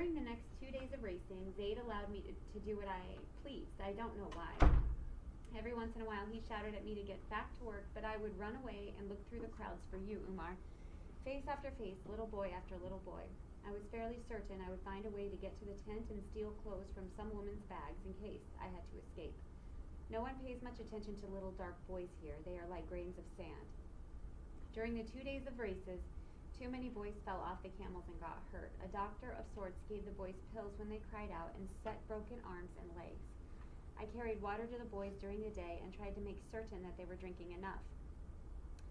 During the next 2 days of racing, Zaid allowed me to do what I pleased. I don't know why. Every once in a while, he shouted at me to get back to work, but I would run away and look through the crowds for you, Umar. Face after face, little boy after little boy. I was fairly certain I would find a way to get to the tent and steal clothes from some woman's bags in case I had to escape. No one pays much attention to little dark boys here. They are like grains of sand. During the 2 days of races, too many boys fell off the camels and got hurt. A doctor of sorts gave the boys pills when they cried out and set broken arms and legs. I carried water to the boys during the day and tried to make certain that they were drinking enough.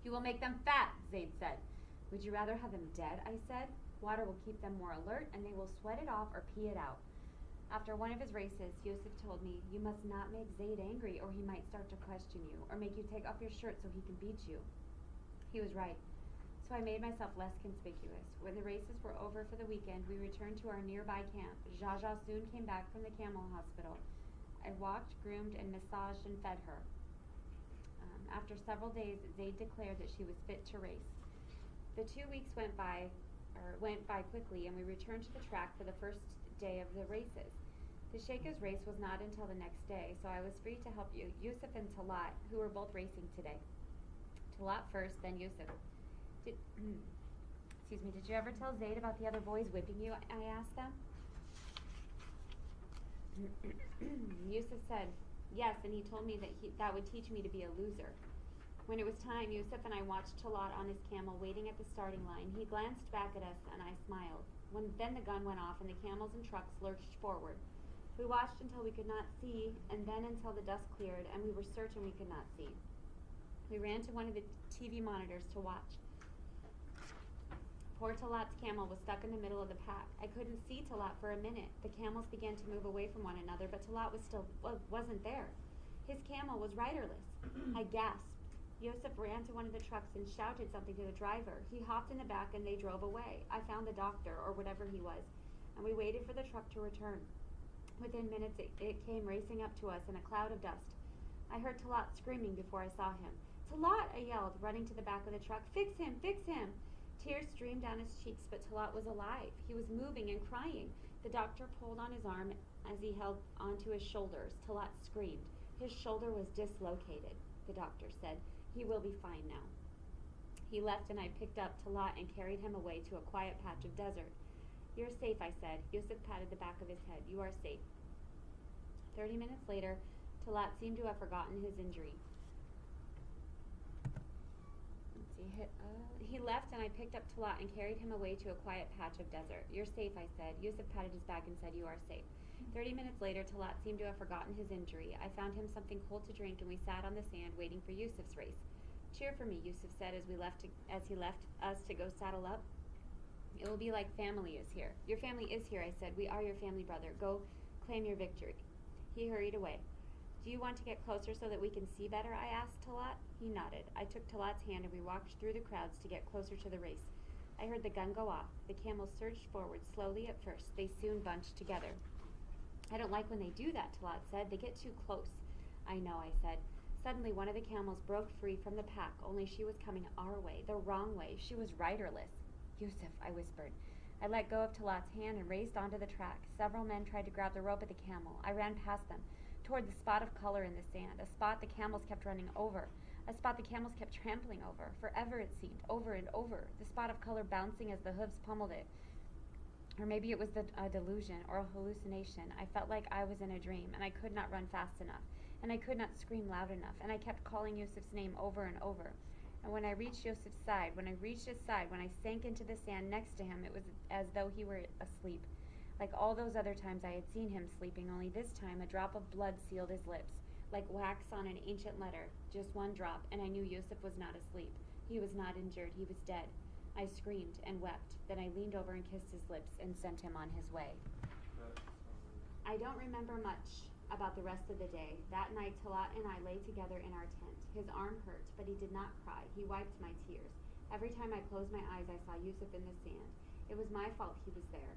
You will make them fat, Zaid said. Would you rather have them dead? I said. Water will keep them more alert and they will sweat it off or pee it out. After one of his races, Yusuf told me, you must not make Zaid angry or he might start to question you or make you take off your shirt so he can beat you. He was right. So I made myself less conspicuous. When the races were over for the weekend, we returned to our nearby camp. Jaja soon came back from the camel hospital. I walked, groomed, and massaged and fed her. After several days, Zaid declared that she was fit to race. The 2 weeks went by quickly, and we returned to the track for the first day of the races. The Sheikah's race was not until the next day, so I was free to help Yusuf and Talat, who were both racing today. Talat first, then Yusuf. Did you ever tell Zaid about the other boys whipping you? I asked them. Yusuf said, yes, and he told me that would teach me to be a loser. When it was time, Yusuf and I watched Talat on his camel waiting at the starting line. He glanced back at us, and I smiled. Then the gun went off, and the camels and trucks lurched forward. We watched until we could not see, and then until the dust cleared, and we were certain we could not see. We ran to one of the TV monitors to watch. Poor Talat's camel was stuck in the middle of the pack. I couldn't see Talat for a minute. The camels began to move away from one another, but Talat wasn't there. His camel was riderless. I gasped. Yusuf ran to one of the trucks and shouted something to the driver. He hopped in the back and they drove away. I found the doctor, or whatever he was, and we waited for the truck to return. Within minutes, it came racing up to us in a cloud of dust. I heard Talat screaming before I saw him. Talat, I yelled, running to the back of the truck. Fix him, fix him. Tears streamed down his cheeks, but Talat was alive. He was moving and crying. The doctor pulled on his arm as he held onto his shoulders. Talat screamed. His shoulder was dislocated, the doctor said. He will be fine now. He left and I picked up Talat and carried him away to a quiet patch of desert. You're safe, I said. Yusuf patted the back of his head. You are safe. 30 minutes later, Talat seemed to have forgotten his injury. He left and I picked up Talat and carried him away to a quiet patch of desert. You're safe, I said. Yusuf patted his back and said, you are safe. 30 minutes later, Talat seemed to have forgotten his injury. I found him something cold to drink and we sat on the sand waiting for Yusuf's race. Cheer for me, Yusuf said as he left us to go saddle up. It will be like family is here. Your family is here, I said. We are your family, brother. Go claim your victory. He hurried away. Do you want to get closer so that we can see better? I asked Talat. He nodded. I took Talat's hand and we walked through the crowds to get closer to the race. I heard the gun go off. The camels surged forward slowly at first. They soon bunched together. I don't like when they do that, Talat said. They get too close. I know, I said. Suddenly one of the camels broke free from the pack, only she was coming our way, the wrong way. She was riderless. Yusuf, I whispered. I let go of Talat's hand and raced onto the track. Several men tried to grab the rope of the camel. I ran past them, toward the spot of color in the sand, a spot the camels kept running over, a spot the camels kept trampling over, forever it seemed, over and over, the spot of color bouncing as the hooves pummeled it. Or maybe it was a delusion or a hallucination. I felt like I was in a dream, and I could not run fast enough, and I could not scream loud enough, and I kept calling Yusuf's name over and over. And when I reached Yusuf's side, when I sank into the sand next to him, it was as though he were asleep. Like all those other times I had seen him sleeping, only this time a drop of blood sealed his lips, like wax on an ancient letter, just one drop, and I knew Yusuf was not asleep. He was not injured, he was dead. I screamed and wept, then I leaned over and kissed his lips and sent him on his way. I don't remember much about the rest of the day. That night, Talat and I lay together in our tent. His arm hurt, but he did not cry. He wiped my tears. Every time I closed my eyes, I saw Yusuf in the sand. It was my fault he was there.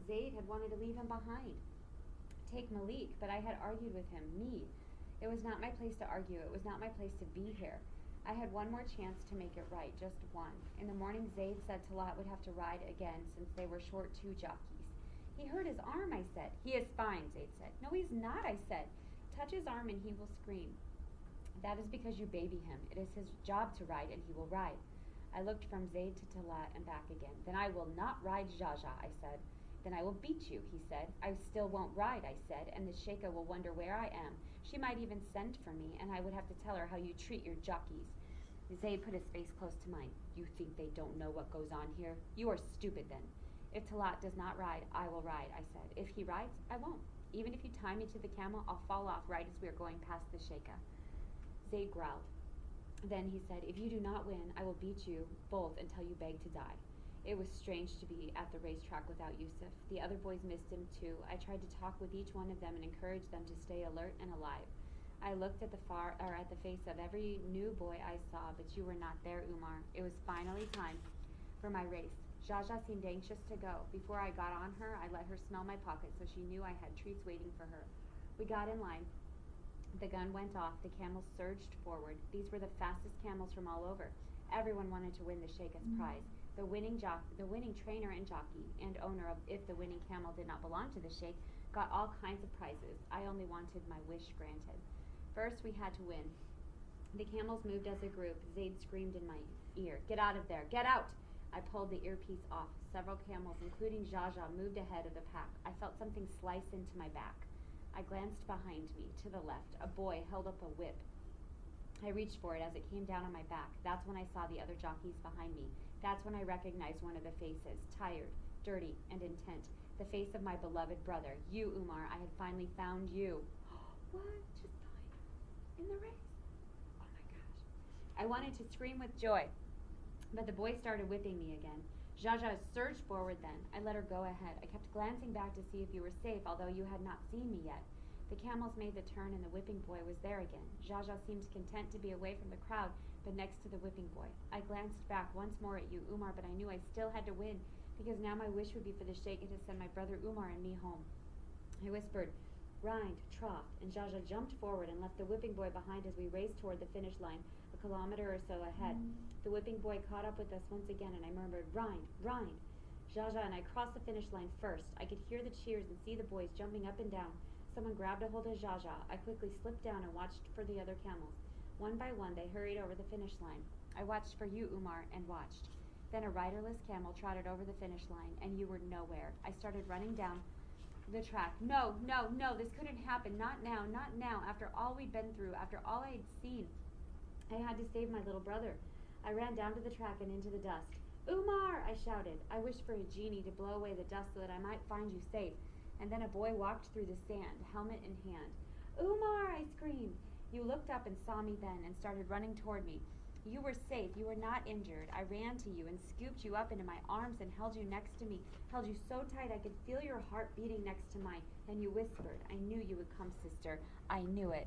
Zaid had wanted to leave him behind. Take Malik, but I had argued with him, me. It was not my place to argue. It was not my place to be here. I had one more chance to make it right, just one. In the morning, Zaid said Talat would have to ride again since they were short 2 jockeys. He hurt his arm, I said. He is fine, Zaid said. No, he's not, I said. Touch his arm and he will scream. That is because you baby him. It is his job to ride, and he will ride. I looked from Zaid to Talat and back again. Then I will not ride Jaja, I said. Then I will beat you, he said. I still won't ride, I said, and the Sheikah will wonder where I am. She might even send for me, and I would have to tell her how you treat your jockeys. Zaid put his face close to mine. You think they don't know what goes on here? You are stupid then. If Talat does not ride, I will ride, I said. If he rides, I won't. Even if you tie me to the camel, I'll fall off right as we are going past the Sheikah. Zaid growled. Then he said, if you do not win, I will beat you both until you beg to die. It was strange to be at the racetrack without Yusuf. The other boys missed him too. I tried to talk with each one of them and encourage them to stay alert and alive. I looked at the face of every new boy I saw, but you were not there, Umar. It was finally time for my race. Jaja seemed anxious to go. Before I got on her, I let her smell my pocket so she knew I had treats waiting for her. We got in line. The gun went off. The camels surged forward. These were the fastest camels from all over. Everyone wanted to win the Sheikah's prize. The winning trainer and jockey and owner of if the winning camel did not belong to the Sheikh got all kinds of prizes. I only wanted my wish granted. First, we had to win. The camels moved as a group. Zaid screamed in my ear, "Get out of there! Get out!" I pulled the earpiece off. Several camels, including Jaja, moved ahead of the pack. I felt something slice into my back. I glanced behind me, to the left. A boy held up a whip. I reached for it as it came down on my back. That's when I saw the other jockeys behind me. That's when I recognized one of the faces, tired, dirty, and intent. The face of my beloved brother. You, Umar, I had finally found you. What? Just died in the race? Oh my gosh. I wanted to scream with joy, but the boy started whipping me again. Jaja surged forward then. I let her go ahead. I kept glancing back to see if you were safe, although you had not seen me yet. The camels made the turn and the whipping boy was there again. Jaja seemed content to be away from the crowd, but next to the whipping boy. I glanced back once more at you, Umar, but I knew I still had to win, because now my wish would be for the Sheikh to send my brother Umar and me home. I whispered, "Rind, trot," and Jaja jumped forward and left the whipping boy behind as we raced toward the finish line, a kilometer or so ahead. The whipping boy caught up with us once again, and I murmured, "Rind, Rind." Jaja and I crossed the finish line first. I could hear the cheers and see the boys jumping up and down. Someone grabbed a hold of Jaja. I quickly slipped down and watched for the other camels. One by one, they hurried over the finish line. I watched for you, Umar, and watched. Then a riderless camel trotted over the finish line, and you were nowhere. I started running down the track. No, no, no, this couldn't happen. Not now, not now. After all we'd been through, after all I had seen, I had to save my little brother. I ran down to the track and into the dust. Umar, I shouted. I wished for a genie to blow away the dust so that I might find you safe. And then a boy walked through the sand, helmet in hand. Umar, I screamed. You looked up and saw me then and started running toward me. You were safe. You were not injured. I ran to you and scooped you up into my arms and held you next to me, held you so tight I could feel your heart beating next to mine. And you whispered, "I knew you would come, sister. I knew it."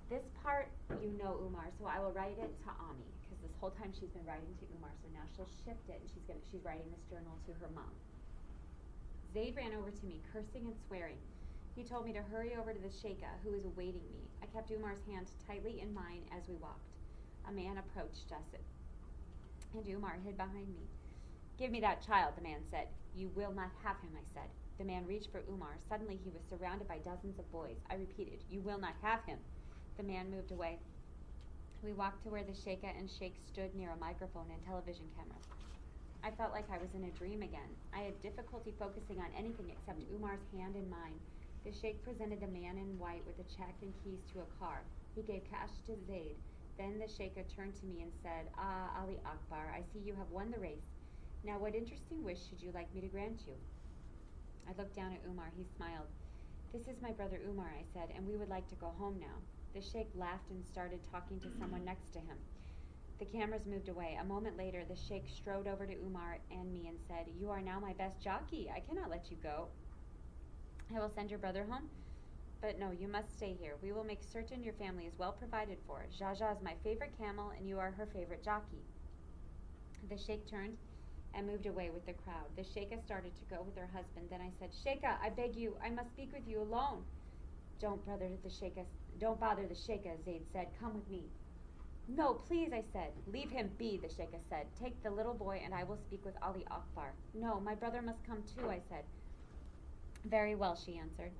This part you know, Umar, so I will write it to Ami, because this whole time she's been writing to Umar, so now she'll shift it and she's writing this journal to her mom. Zaid ran over to me, cursing and swearing. He told me to hurry over to the Sheikah, who was awaiting me. I kept Umar's hand tightly in mine as we walked. A man approached us, and Umar hid behind me. "Give me that child," the man said. "You will not have him," I said. The man reached for Umar. Suddenly he was surrounded by dozens of boys. I repeated, "You will not have him." The man moved away. We walked to where the Sheikah and Sheikh stood near a microphone and television camera. I felt like I was in a dream again. I had difficulty focusing on anything except Umar's hand in mine. The Sheikh presented the man in white with a check and keys to a car. He gave cash to Zaid. Then the Sheikah turned to me and said, "Ah, Ali Akbar, I see you have won the race. Now what interesting wish should you like me to grant you?" I looked down at Umar. He smiled. "This is my brother Umar," I said, "and we would like to go home now." The Sheikh laughed and started talking to someone next to him. The cameras moved away. A moment later, the Sheikh strode over to Umar and me and said, "You are now my best jockey. I cannot let you go. I will send your brother home. But no, you must stay here. We will make certain your family is well provided for. Jaja is my favorite camel, and you are her favorite jockey." The Sheikh turned and moved away with the crowd. The Sheikah started to go with her husband. Then I said, "Sheikah, I beg you, I must speak with you alone." Don't bother the Sheikah, Zaid said. "Come with me." "No, please," I said. "Leave him be," the Sheikah said. "Take the little boy and I will speak with Ali Akbar." "No, my brother must come too," I said. Very well, she answered.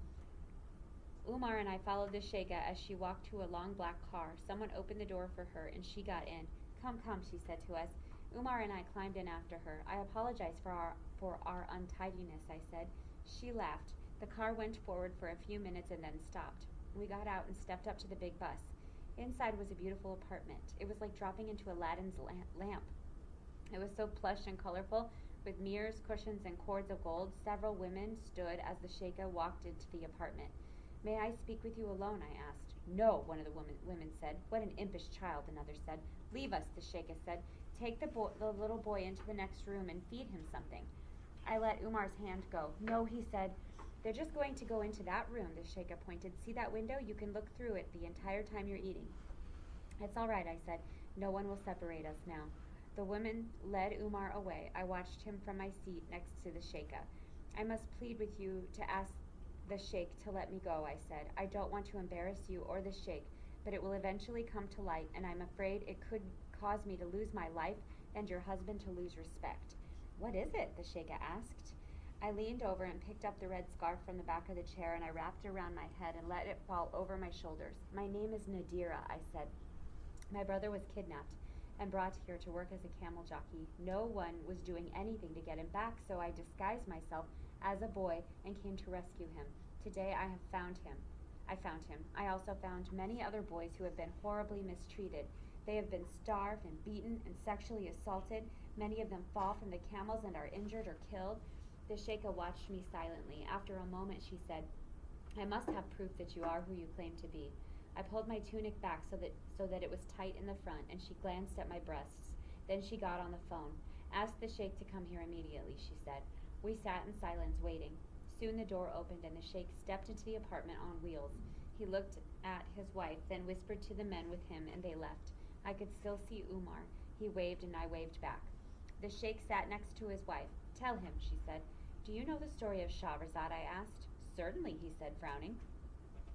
Umar and I followed the Sheikha as she walked to a long black car. Someone opened the door for her, and she got in. Come, come, she said to us. Umar and I climbed in after her. I apologize for our untidiness, I said. She laughed. The car went forward for a few minutes and then stopped. We got out and stepped up to the big bus. Inside was a beautiful apartment. It was like dropping into Aladdin's lamp. It was so plush and colorful, with mirrors, cushions, and cords of gold. Several women stood as the Sheikha walked into the apartment. May I speak with you alone? I asked. No, one of the women said. What an impish child, another said. Leave us, the Sheikha said. Take the little boy into the next room and feed him something. I let Umar's hand go. No, he said. They're just going to go into that room, the Sheikha pointed. See that window? You can look through it the entire time you're eating. It's all right, I said. No one will separate us now. The woman led Umar away. I watched him from my seat next to the Sheikha. I must plead with you to ask the Sheikh to let me go, I said. I don't want to embarrass you or the Sheikh, but it will eventually come to light, and I'm afraid it could cause me to lose my life and your husband to lose respect. What is it? The Sheikha asked. I leaned over and picked up the red scarf from the back of the chair, and I wrapped it around my head and let it fall over my shoulders. My name is Nadira, I said. My brother was kidnapped and brought here to work as a camel jockey. No one was doing anything to get him back, so I disguised myself as a boy and came to rescue him. Today I have found him. I found him. I also found many other boys who have been horribly mistreated. They have been starved and beaten and sexually assaulted. Many of them fall from the camels and are injured or killed. The Sheikha watched me silently. After a moment she said, I must have proof that you are who you claim to be. I pulled my tunic back so that it was tight in the front, and she glanced at my breasts. Then she got on the phone. Ask the Sheikh to come here immediately, she said. We sat in silence, waiting. Soon the door opened, and the Sheikh stepped into the apartment on wheels. He looked at his wife, then whispered to the men with him, and they left. I could still see Umar. He waved, and I waved back. The Sheikh sat next to his wife. Tell him, she said. Do you know the story of Shahrazad? I asked. Certainly, he said, frowning.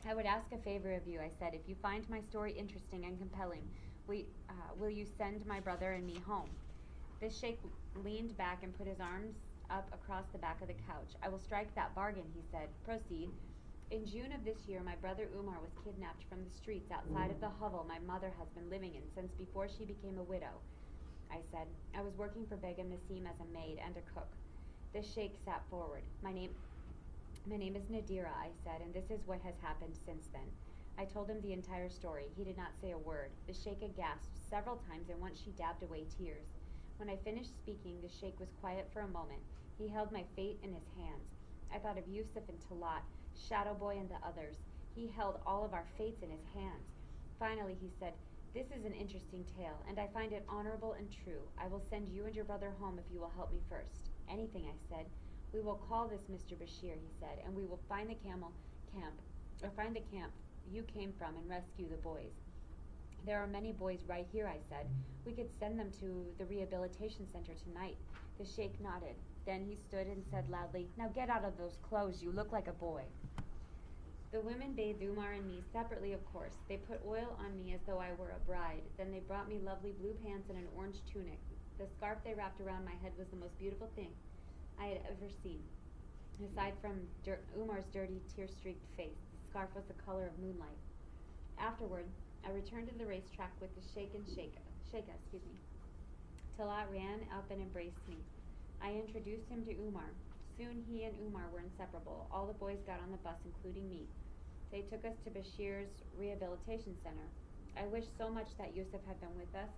I would ask a favor of you, I said. If you find my story interesting and compelling, will you send my brother and me home? The Sheikh leaned back and put his arms up across the back of the couch. I will strike that bargain, he said. Proceed. In June of this year, my brother Umar was kidnapped from the streets outside of the hovel my mother has been living in since before she became a widow, I said. I was working for Begum Nasim as a maid and a cook. The Sheikh sat forward. My name is Nadira, I said, and this is what has happened since then. I told him the entire story. He did not say a word. The Sheikha gasped several times, and once she dabbed away tears. When I finished speaking, the Sheikh was quiet for a moment. He held my fate in his hands. I thought of Yusuf and Talat, Shadow Boy, and the others. He held all of our fates in his hands. Finally, he said, This is an interesting tale, and I find it honorable and true. I will send you and your brother home if you will help me first. Anything, I said. We will call this Mr. Bashir, he said, and we will find the camp you came from and rescue the boys. There are many boys right here, I said. We could send them to the rehabilitation center tonight. The Sheikh nodded. Then he stood and said loudly, Now get out of those clothes, you look like a boy. The women bathed Umar and me separately, of course. They put oil on me as though I were a bride. Then they brought me lovely blue pants and an orange tunic. The scarf they wrapped around my head was the most beautiful thing I had ever seen. Aside from Umar's dirty, tear-streaked face, the scarf was the color of moonlight. Afterward, I returned to the racetrack with the Sheikha. Talat ran up and embraced me. I introduced him to Umar. Soon he and Umar were inseparable. All the boys got on the bus, including me. They took us to Bashir's rehabilitation center. I wished so much that Yusuf had been with us.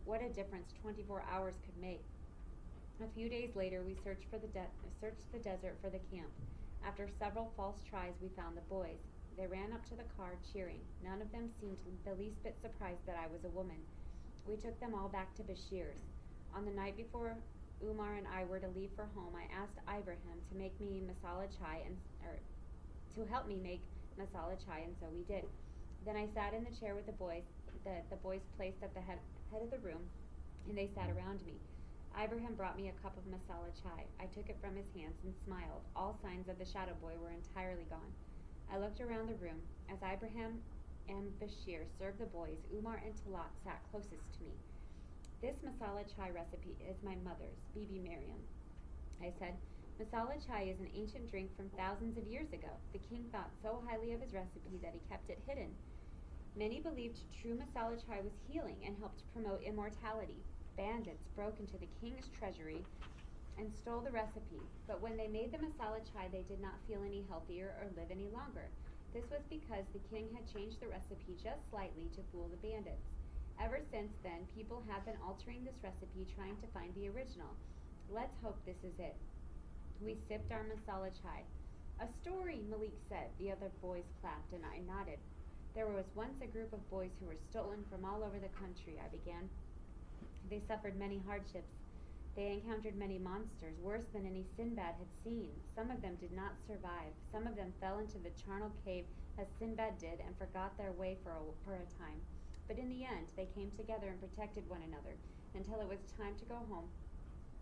What a difference 24 hours could make. A few days later, we searched the desert for the camp. After several false tries, we found the boys. They ran up to the car, cheering. None of them seemed the least bit surprised that I was a woman. We took them all back to Bashir's. On the night before Umar and I were to leave for home, I asked Ibrahim to make me masala chai to help me make masala chai, and so we did. Then I sat in the chair with the boys, the boys placed at the head of the room, and they sat around me. Ibrahim brought me a cup of masala chai. I took it from his hands and smiled. All signs of the shadow boy were entirely gone. I looked around the room. As Ibrahim and Bashir served the boys, Umar and Talat sat closest to me. This masala chai recipe is my mother's, Bibi Miriam, I said. Masala chai is an ancient drink from thousands of years ago. The king thought so highly of his recipe that he kept it hidden. Many believed true masala chai was healing and helped promote immortality. Bandits broke into the king's treasury and stole the recipe, but when they made the masala chai, they did not feel any healthier or live any longer. This was because the king had changed the recipe just slightly to fool the bandits. Ever since then, people have been altering this recipe, trying to find the original. Let's hope this is it. We sipped our masala chai. A story, Malik said. The other boys clapped, and I nodded. There was once a group of boys who were stolen from all over the country, I began. They suffered many hardships. They encountered many monsters, worse than any Sinbad had seen. Some of them did not survive. Some of them fell into the charnel cave as Sinbad did and forgot their way for a time. But in the end, they came together and protected one another until it was time to go home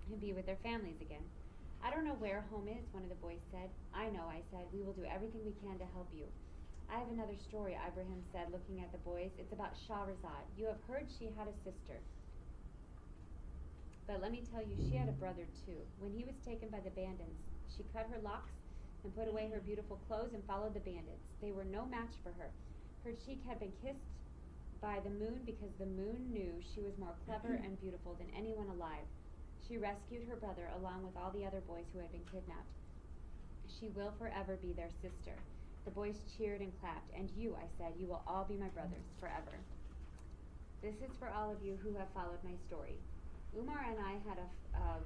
and be with their families again. I don't know where home is, one of the boys said. I know, I said. We will do everything we can to help you. I have another story, Ibrahim said, looking at the boys. It's about Shahrazad. You have heard she had a sister. But let me tell you, she had a brother too. When he was taken by the bandits, she cut her locks and put away her beautiful clothes and followed the bandits. They were no match for her. Her cheek had been kissed by the moon because the moon knew she was more clever and beautiful than anyone alive. She rescued her brother along with all the other boys who had been kidnapped. She will forever be their sister. The boys cheered and clapped. And you, I said, you will all be my brothers forever. This is for all of you who have followed my story. Umar and I had a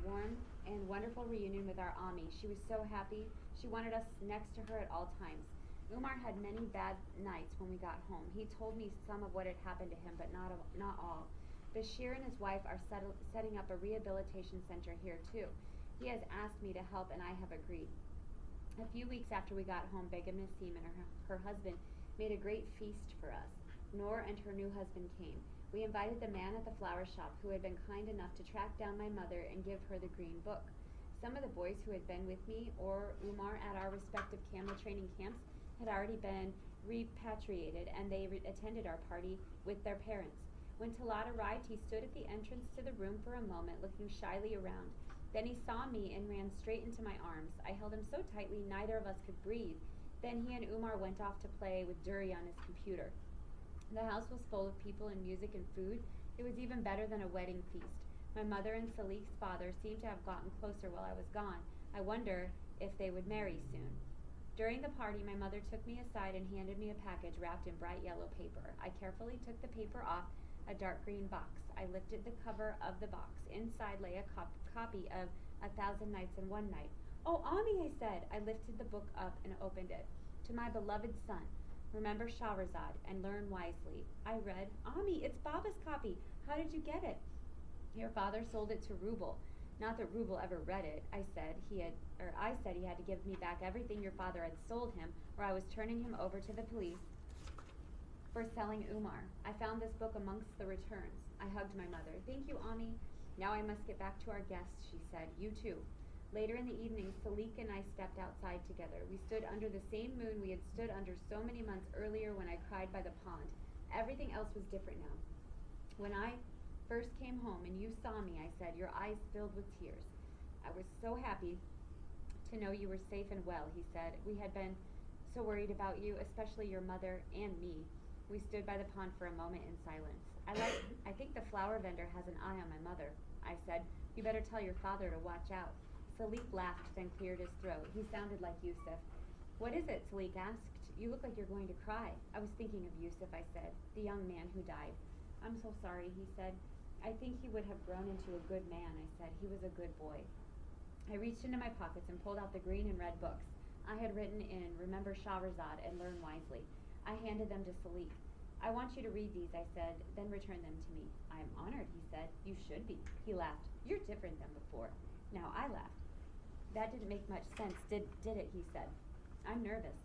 warm and wonderful reunion with our Ami. She was so happy. She wanted us next to her at all times. Umar had many bad nights when we got home. He told me some of what had happened to him, but not all. Bashir and his wife are setting up a rehabilitation center here too. He has asked me to help and I have agreed. A few weeks after we got home, Begum Nassim and her husband made a great feast for us. Noor and her new husband came. We invited the man at the flower shop who had been kind enough to track down my mother and give her the green book. Some of the boys who had been with me or Umar at our respective camel training camps had already been repatriated and they attended our party with their parents. When Talat arrived, he stood at the entrance to the room for a moment, looking shyly around. Then he saw me and ran straight into my arms. I held him so tightly neither of us could breathe. Then he and Umar went off to play with Duri on his computer. The house was full of people and music and food. It was even better than a wedding feast. My mother and Salik's father seemed to have gotten closer while I was gone. I wonder if they would marry soon. During the party, my mother took me aside and handed me a package wrapped in bright yellow paper. I carefully took the paper off a dark green box. I lifted the cover of the box. Inside lay a copy of 1,000 Nights and One Night. Oh, Ami, I said. I lifted the book up and opened it. To my beloved son. Remember Shahrazad and learn wisely. I read, Ami, it's Baba's copy. How did you get it? Your father sold it to Rubel. Not that Rubel ever read it. I said he had to give me back everything your father had sold him, or I was turning him over to the police for selling Umar. I found this book amongst the returns. I hugged my mother. Thank you, Ami. Now I must get back to our guests, she said. You too. Later in the evening, Salik and I stepped outside together. We stood under the same moon we had stood under so many months earlier when I cried by the pond. Everything else was different now. When I first came home and you saw me, I said, your eyes filled with tears. I was so happy to know you were safe and well, he said. We had been so worried about you, especially your mother and me. We stood by the pond for a moment in silence. I think the flower vendor has an eye on my mother, I said. You better tell your father to watch out. Salik laughed, then cleared his throat. He sounded like Yusuf. What is it? Salik asked. You look like you're going to cry. I was thinking of Yusuf, I said, the young man who died. I'm so sorry, he said. I think he would have grown into a good man, I said. He was a good boy. I reached into my pockets and pulled out the green and red books. I had written in Remember Shahrazad and Learn Wisely. I handed them to Salik. I want you to read these, I said, then return them to me. I am honored, he said. You should be. He laughed. You're different than before. Now I laughed. That didn't make much sense, did it, he said. I'm nervous.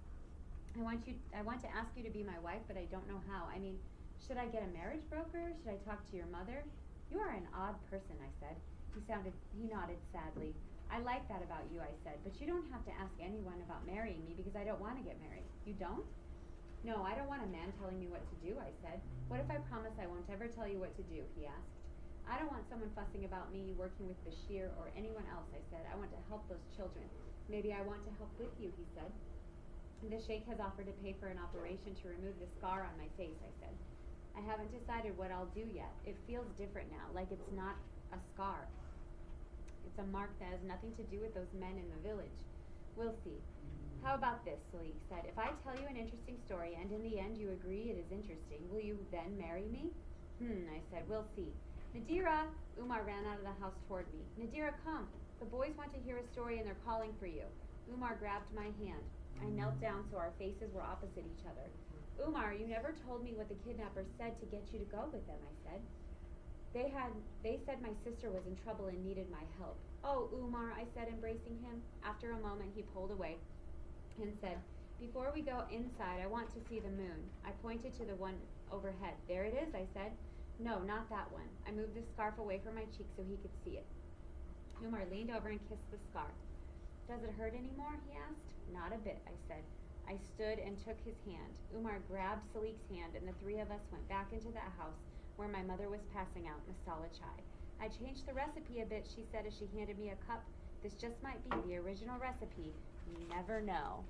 I want to ask you to be my wife, but I don't know how. I mean, should I get a marriage broker? Should I talk to your mother? You are an odd person, I said. He nodded sadly. I like that about you, I said, but you don't have to ask anyone about marrying me because I don't want to get married. You don't? No, I don't want a man telling me what to do, I said. What if I promise I won't ever tell you what to do, he asked. I don't want someone fussing about me working with Bashir or anyone else, I said. I want to help those children. Maybe I want to help with you, he said. The sheikh has offered to pay for an operation to remove the scar on my face, I said. I haven't decided what I'll do yet. It feels different now, like it's not a scar. It's a mark that has nothing to do with those men in the village. We'll see. How about this, Salik said. If I tell you an interesting story and in the end you agree it is interesting, will you then marry me? I said, we'll see. Nadira! Umar ran out of the house toward me. Nadira, come. The boys want to hear a story and they're calling for you. Umar grabbed my hand. I knelt down so our faces were opposite each other. Umar, you never told me what the kidnappers said to get you to go with them, I said. They said my sister was in trouble and needed my help. Oh, Umar, I said, embracing him. After a moment, he pulled away and said, before we go inside, I want to see the moon. I pointed to the one overhead. There it is, I said. No, not that one. I moved the scarf away from my cheek so he could see it. Umar leaned over and kissed the scar. Does it hurt anymore? He asked. Not a bit, I said. I stood and took his hand. Umar grabbed Salik's hand and the three of us went back into the house where my mother was passing out masala chai. I changed the recipe a bit, she said as she handed me a cup. This just might be the original recipe. You never know.